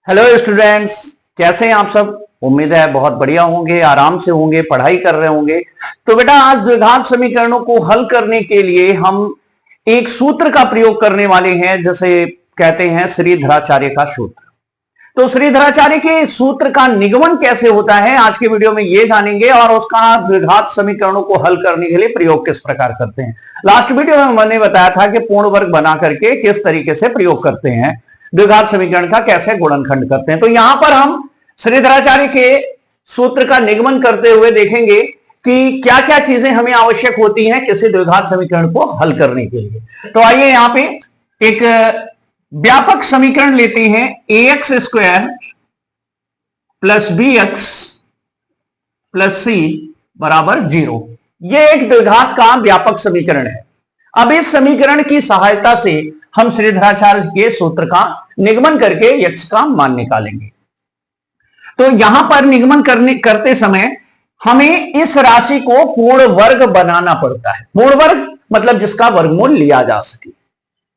Hello students, कैसे हैं आप सब। उम्मीद है बहुत बढ़िया होंगे, आराम से होंगे, पढ़ाई कर रहे होंगे। तो बेटा आज द्विघात समीकरणों को हल करने के लिए हम एक सूत्र का प्रयोग करने वाले हैं, जिसे कहते हैं श्रीधराचार्य का सूत्र। तो श्रीधराचार्य के सूत्र का निगमन कैसे होता है आज के वीडियो में ये जानेंगे, और उसका द्विघात समीकरणों को हल करने के लिए प्रयोग किस प्रकार करते हैं। लास्ट वीडियो में मैंने बताया था कि पूर्ण वर्ग बना करके किस तरीके से प्रयोग करते हैं, द्विघात समीकरण का कैसे गुणनखंड करते हैं। तो यहां पर हम श्रीधराचार्य के सूत्र का निगमन करते हुए देखेंगे कि क्या क्या चीजें हमें आवश्यक होती हैं किसी द्विघात समीकरण को हल करने के लिए। तो आइए यहां पे एक व्यापक समीकरण लेते हैं, ax square plus b x plus c बराबर 0। यह एक द्विघात का व्यापक समीकरण है। अब इस समीकरण की सहायता से हम श्रीधराचार्य के सूत्र का निगमन करके x का मान निकालेंगे। तो यहां पर निगमन करते समय हमें इस राशि को पूर्ण वर्ग बनाना पड़ता है। पूर्ण वर्ग मतलब जिसका वर्गमूल लिया जा सके।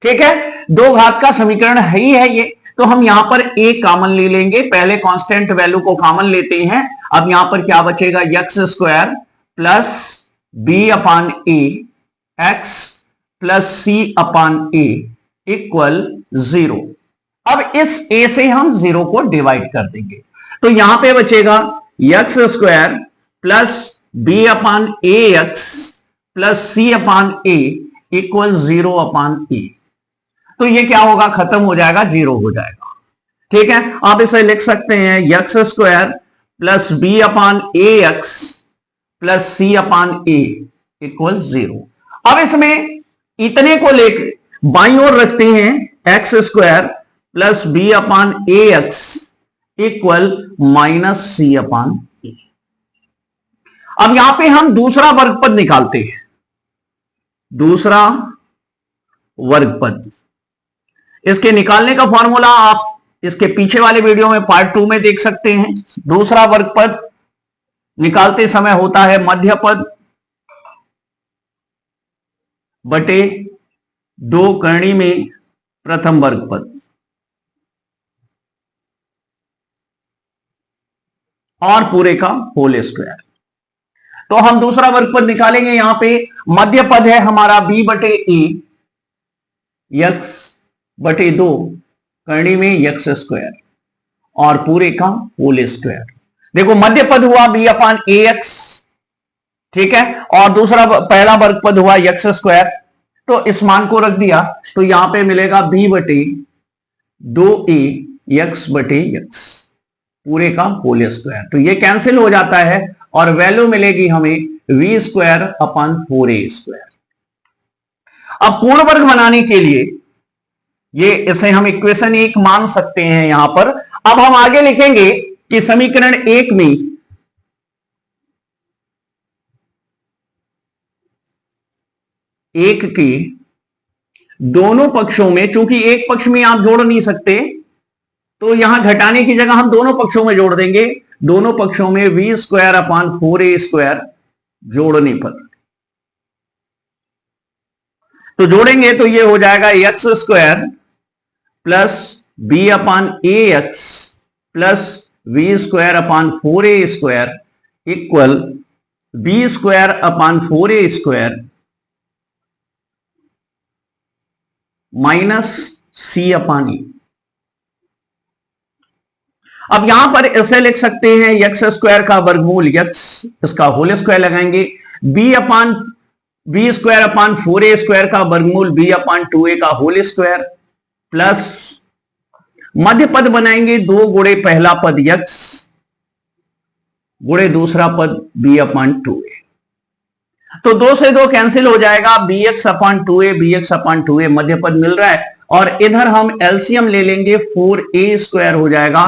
ठीक है, दो घात का समीकरण ही है ये। तो हम यहां पर a कॉमन ले लेंगे, पहले कांस्टेंट वैल्यू को कॉमन लेते हैं। अब यहां पर क्या बचेगा, x square plus b upon a x plus C upon A equal 0। अब इस a से हम 0 को डिवाइड कर देंगे, तो यहां पे बचेगा x square plus b upon a x plus C upon A equal 0 अपान ए। तो ये क्या होगा, खत्म हो जाएगा, 0 हो जाएगा। ठीक है, आप इसे लिख सकते हैं x square plus b upon a x plus C upon A equal 0। अब इसमें इतने को लेकर बाईं ओर रखते हैं, x square plus b upon a x equal minus c upon a. अब यहां पे हम दूसरा वर्गपद निकालते हैं, दूसरा वर्गपद। इसके निकालने का फॉर्मूला आप इसके पीछे वाले वीडियो में पार्ट 2 में देख सकते हैं। दूसरा वर्गपद निकालते समय होता है मध्य पद बटे 2 करणी में प्रथम वर्गपद और पूरे का होल स्क्वायर। तो हम दूसरा वर्गपद निकालेंगे। यहां पे मध्य पद है हमारा b बटे ए एक्स बटे 2 करणी में एक्स स्क्वायर और पूरे का होल स्क्वायर। देखो मध्य पद हुआ b अपान ए एक्स, ठीक है, और दूसरा पहला वर्ग पद हुआ एक्स स्क्वायर। तो इस मान को रख दिया, तो यहां पे मिलेगा b बटे 2a एक्स बटे एक्स पूरे का होल स्क्वायर। तो ये कैंसिल हो जाता है और वैल्यू मिलेगी हमें v square upon 4a square. अब पूर्ण वर्ग बनाने के लिए इसे हम इक्वेशन 1 मान सकते हैं यहां पर। अब हम आगे लिखेंगे कि समीकरण 1 में एक के दोनों पक्षों में, चूंकि एक पक्ष में आप जोड़ नहीं सकते, तो यहां घटाने की जगह हम दोनों पक्षों में जोड़ देंगे। दोनों पक्षों में v square upon 4a square जोड़ने पर, तो जोड़ेंगे तो ये हो जाएगा x square plus b upon a x plus b square upon 4a square equal b square upon 4a square minus c upon a. अब यहां पर ऐसे लिख सकते हैं एक्स स्क्वायर का वर्गमूल एक्स, इसका होल स्क्वायर लगाएंगे, b square upon 4a square का वर्गमूल बी अपान 2a का होल स्क्वायर प्लस मध्य पद बनाएंगे 2 गुणे पहला पद एक्स गुणे दूसरा पद b अपान 2a। तो 2 से 2 कैंसिल हो जाएगा, bx अपान 2a bx अपान 2a मध्य पद मिल रहा है, और इधर हम एलसीएम ले लेंगे, 4a स्क्वायर हो जाएगा।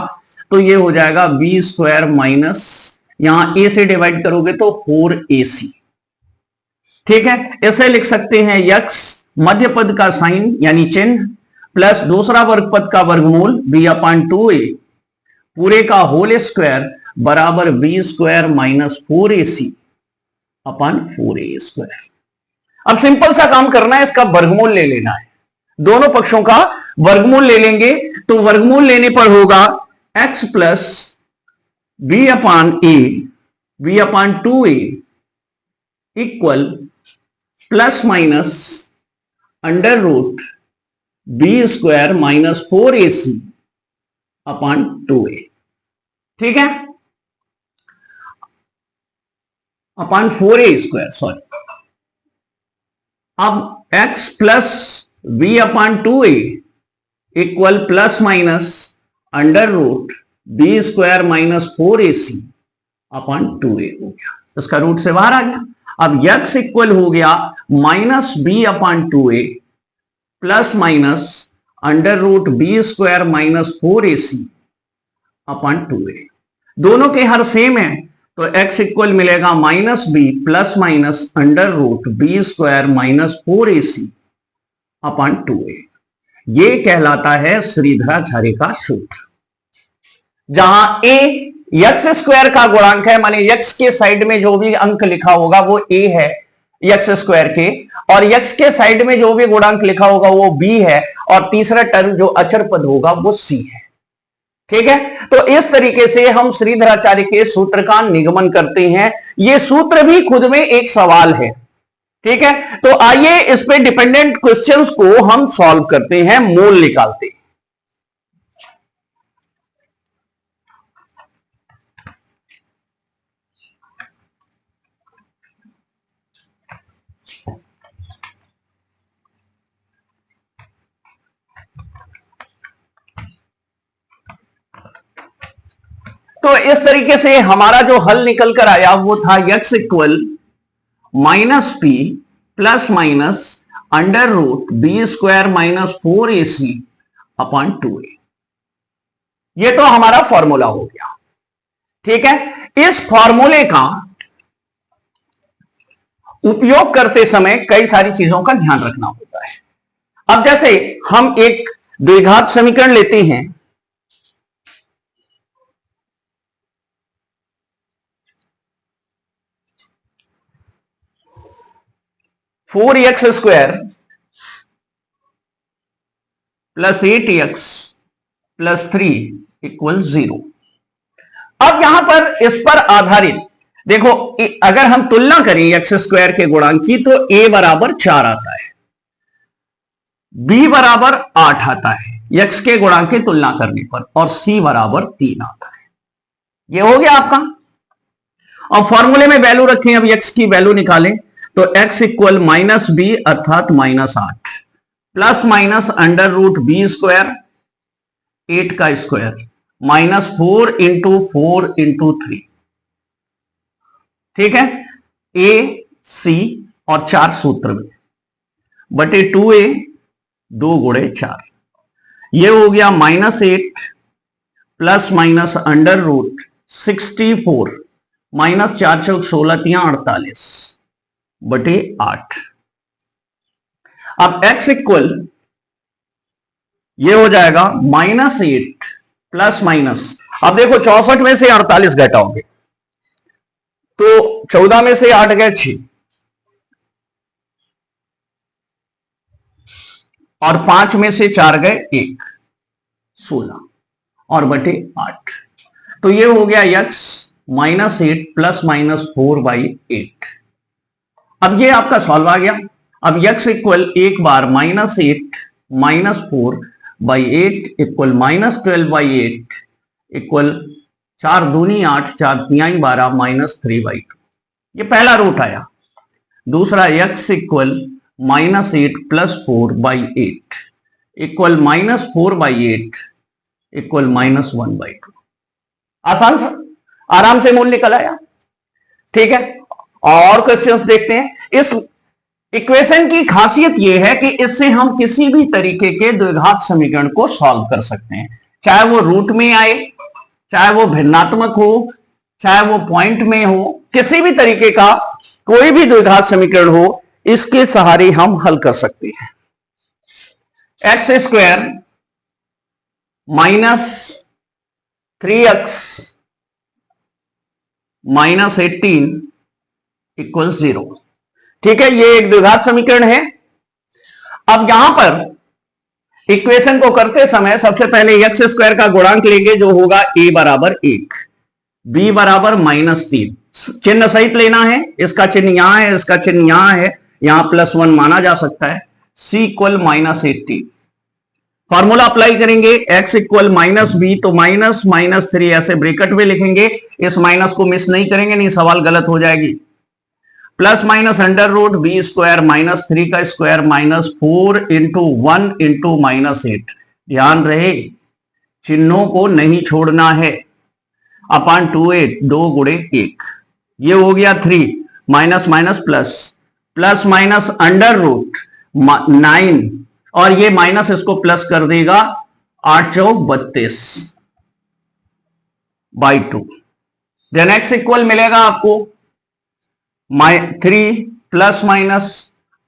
तो ये हो जाएगा b स्क्वायर माइनस, यहां a से डिवाइड करोगे तो 4ac। ठीक है, ऐसे लिख सकते हैं x मध्य पद का साइन यानी चिन्ह प्लस दूसरा वर्गपद का वर्गमूल b अपान 2a पूरे का होल स्क्वायर बराबर b स्क्वायर माइनस 4ac अपान 4a स्क्वायर। अब सिंपल सा काम करना है, इसका वर्गमूल ले लेना है, दोनों पक्षों का वर्गमूल ले लेंगे तो वर्गमूल लेने पर होगा x plus b upon a b upon 2a equal plus minus under root b square minus 4ac upon 2a। ठीक है, अपान 4a स्क्वायर, सॉरी। अब x plus b upon 2a equal plus minus under root b square minus 4ac upon 2a हो गया, इसका root से बाहर आ गया। अब x इक्वल हो गया minus b upon 2a plus minus under root b square minus 4ac upon 2a। दोनों के हर सेम है तो x इक्वल मिलेगा minus b plus minus under root b square minus 4ac upon 2a। ये कहलाता है श्रीधराचार्य का सूत्र, जहां a x स्क्वायर का गुणांक है, माने x के साइड में जो भी अंक लिखा होगा वो a है x स्क्वायर के, और x के साइड में जो भी गुणांक लिखा होगा वो b है, और तीसरा टर्म जो अचर पद होगा वो c है। ठीक है, तो इस तरीके से हम श्रीधराचार्य के सूत्र का निगमन करते हैं। ये सूत्र भी खुद में एक सवाल है। ठीक है, तो आइए इस पे डिपेंडेंट क्वेश्चंस को हम सॉल्व करते हैं, मूल निकालते हैं। तो इस तरीके से हमारा जो हल निकल कर आया वो था x equal minus p plus minus under root b square minus 4ac upon 2a। ये तो हमारा फॉर्मूला हो गया। ठीक है, इस फॉर्मूले का उपयोग करते समय कई सारी चीजों का ध्यान रखना होता है। अब जैसे हम एक द्विघात समीकरण लेते हैं, four x square plus 8x plus 3 equal 0। अब यहां पर इस पर आधारित देखो, अगर हम तुलना करें एक्स स्क्वायर के गुणांक की तो a बराबर 4 आता है, b बराबर 8 आता है x के गुणांक की तुलना करने पर, और c बराबर 3 आता है। यह हो गया आपका। और फॉर्मूले में वैल्यू रखें, अब x की वैल्यू निकालें तो x इक्वल माइनस बी अर्थात minus 8 plus minus under root b square 8 का स्क्वायर माइनस 4 इंटू 3। ठीक है, a c और 4 सूत्र में बटे 2a 2 गुणे 4, ये हो गया minus 8 plus minus under root 64 minus 4 चौक 16 तिया 48 बटे 8। अब x इक्वल ये हो जाएगा माइनस 8 प्लस माइनस, अब देखो 64 में से 48 घटाओगे तो 14 में से 8 गए 6 और 5 में से 4 गए 1, 16 और बटे 8। तो ये हो गया x माइनस 8 प्लस माइनस 4/8। अब ये आपका सॉल्व आ गया। अब x इक्वल एक बार minus 8 minus 4/8 equal minus 12/8 equal 4 दूनी 8 4 तिहाई 12 माइनस 3/2। ये पहला रूट आया। दूसरा x equal minus 8 plus 4/8 equal minus 4/8 equal minus 1/2। आसान सा, आराम से मूल निकल आया। ठीक है, और क्वेश्चंस देखते हैं। इस इक्वेशन की खासियत यह है कि इससे हम किसी भी तरीके के द्विघात समीकरण को सॉल्व कर सकते हैं, चाहे वो रूट में आए, चाहे वो भिन्नात्मक हो, चाहे वो पॉइंट में हो, किसी भी तरीके का कोई भी द्विघात समीकरण हो, इसके सहारे हम हल कर सकते हैं। X square minus 3x minus 18 equal 0। ठीक है, ये एक द्विघात समीकरण है। अब यहां पर इक्वेशन को करते समय सबसे पहले एक्स स्क्वायर का गुणांक लेंगे जो होगा a बराबर 1, b बराबर -3, चिन्ह सहित लेना है, इसका चिन्ह यहां है, इसका चिन्ह यहां है, यहां +1 माना जा सकता है, c इक्वल -80। फॉर्मूला अप्लाई करेंगे, x इक्वल -b, तो -3 ऐसे ब्रैकेट में लिखेंगे, इस माइनस को मिस नहीं करेंगे, नहीं सवाल गलत हो जाएगी। Plus minus under root b square -3 का स्क्वायर -4 इंटू 1 इंटू -8। ध्यान रहे चिन्हों को नहीं छोड़ना है। अपॉन 2/8, 2 गुणे 1, ये हो गया 3, minus minus plus, plus minus under root 9, और ये माइनस इसको प्लस कर देगा, 8 चौक 32 बाई 2। देन एक्स इक्वल मिलेगा आपको 3 plus minus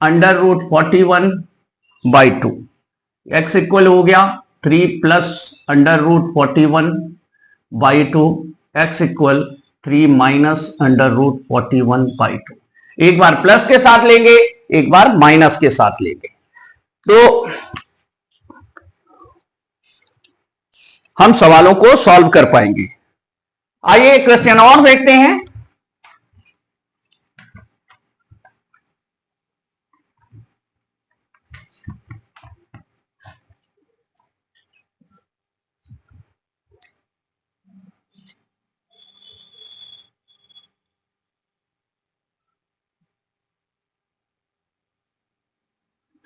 under root 41 by 2। X equal हो गया 3 plus under root 41 by 2, x equal 3 minus under root 41 by 2। एक बार प्लस के साथ लेंगे, एक बार माइनस के साथ लेंगे, तो हम सवालों को सॉल्व कर पाएंगे। आइए क्वेश्चन और देखते हैं।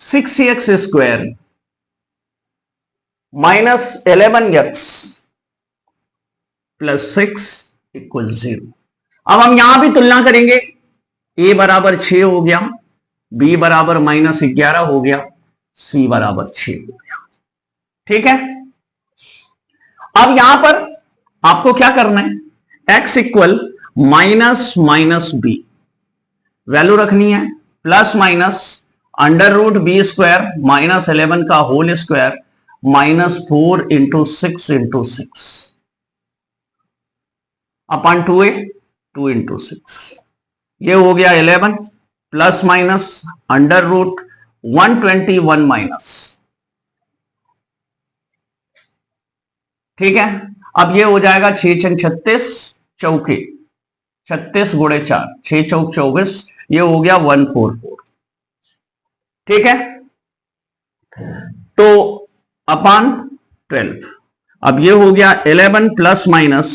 Six x square -11x plus 6 equal 0। अब हम यहां भी तुलना करेंगे, a बराबर 6 हो गया, b बराबर -11 हो गया, c बराबर 6 हो गया। ठीक है, अब यहां पर आपको क्या करना है, x equal minus minus b value रखनी है, plus minus under root b square -11 का whole square -4 into 6 into 6 upon 2a, 2 into 6, ये हो गया 11 plus minus under root 121 minus. ठीक है, अब ये हो जाएगा 6 छंग 36 चौके 36 गुणे 4, 6 चौक 24, ये हो गया 144। ठीक है, तो अपॉन 12, अब ये हो गया 11 प्लस माइनस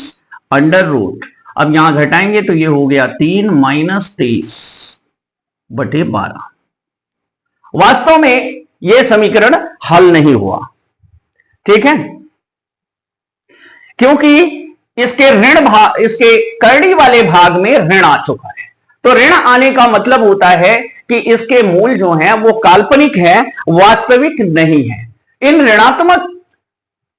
अंडर रूट, अब यहां घटाएंगे तो ये हो गया 3 माइनस 23 बटे 12। वास्तव में ये समीकरण हल नहीं हुआ। ठीक है, क्योंकि इसके ऋण भाग, इसके करड़ी वाले भाग में ऋण आ चुका है। तो ऋण आने का मतलब होता है कि इसके मूल जो हैं वो काल्पनिक है, वास्तविक नहीं है। इन ऋणात्मक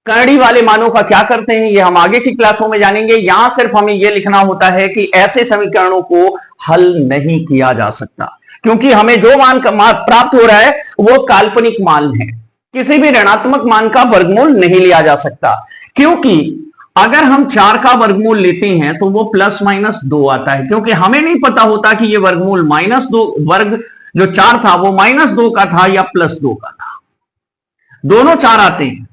करड़ी वाले मानों का क्या करते हैं ये हम आगे की क्लासों में जानेंगे। यहां सिर्फ हमें यह लिखना होता है कि ऐसे समीकरणों को हल नहीं किया जा सकता, क्योंकि हमें जो मान प्राप्त हो रहा है वो काल्पनिक मान है। किसी भी ऋणात्मक मान का वर्गमूल नहीं लिया जा सकता, क्योंकि अगर हम 4 का वर्गमूल लेते हैं तो वो प्लस माइनस 2 आता है, क्योंकि हमें नहीं पता होता कि ये वर्गमूल -2 वर्ग जो 4 था वो -2 का था या +2 का था। दोनों 4 आते हैं,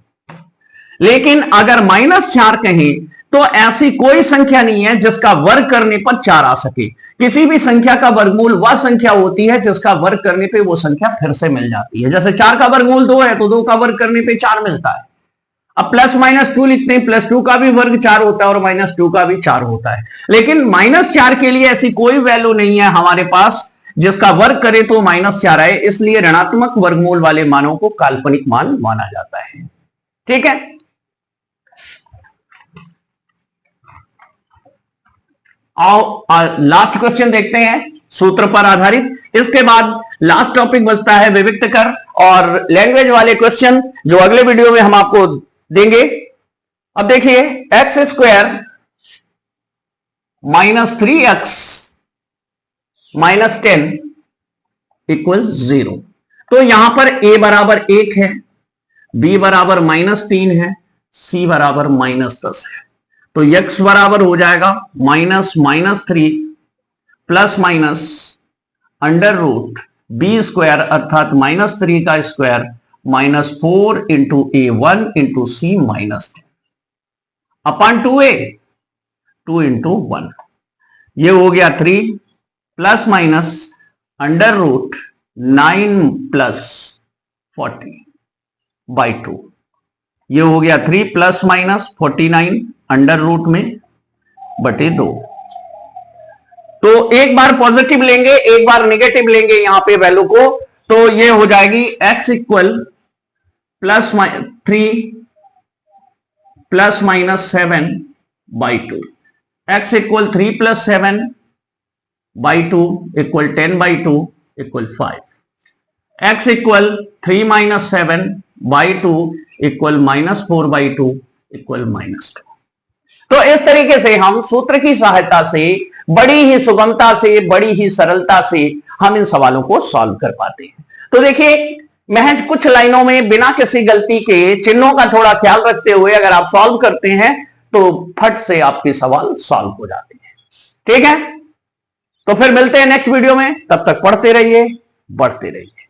लेकिन अगर -4 कहें तो ऐसी कोई संख्या नहीं है जिसका वर्ग करने पर 4 आ सके। किसी भी संख्या का वर्गमूल वह संख्या होती है जिसका वर्ग करने पे वो संख्या फिर से मिल जाती है। जैसे 4 का वर्गमूल 2 है तो 2 का वर्ग करने पे 4 मिलता है। अब +-2 लिखते हैं, +2 का भी वर्ग 4 होता है और -2 का भी 4 होता है, लेकिन -4 के लिए ऐसी कोई वैल्यू नहीं है हमारे पास जिसका वर्ग करे तो -4 आए। इसलिए ऋणात्मक वर्गमूल वाले मानों को काल्पनिक मान माना जाता है। ठीक है, आओ लास्ट क्वेश्चन देखते हैं सूत्र पर आधारित। इसके बाद लास्ट टॉपिक बचता है विविक्त कर और लैंग्वेज वाले क्वेश्चन, जो अगले वीडियो में हम आपको देंगे। अब देखिए, एक्स स्क्वायर -3x -10 इक्वल 0। तो यहां पर a बराबर 1 है, b बराबर -3 है, c बराबर -10 है। तो x बराबर हो जाएगा -3 plus minus under root b square अर्थात -3 का square -4 into A1 into C -10 upon 2A 2 into 1। ये हो गया 3 plus minus under root 9 plus 40 by 2। ये हो गया 3 प्लस माइनस 49 अंडर रूट में बटे 2। तो एक बार पॉजिटिव लेंगे, एक बार नेगेटिव लेंगे यहां पे वैल्यू को, तो ये हो जाएगी x equal plus 3 plus minus 7 by 2। x equal 3 plus 7 by 2 equal 10 by 2 equal 5। x equal 3 minus 7 by 2 equal -4 by 2 equal -2। तो इस तरीके से हम सूत्र की सहायता से बड़ी ही सुगमता से, बड़ी ही सरलता से हम इन सवालों को सॉल्व कर पाते हैं। तो देखिए, महज कुछ लाइनों में बिना किसी गलती के चिन्हों का थोड़ा ख्याल रखते हुए अगर आप सॉल्व करते हैं तो फट से आपके सवाल सॉल्व हो जाते हैं। ठीक है, तो फिर मिलते हैं नेक्स्ट वीडियो में। तब तक पढ़ते रहिए, बढ़ते रहिए।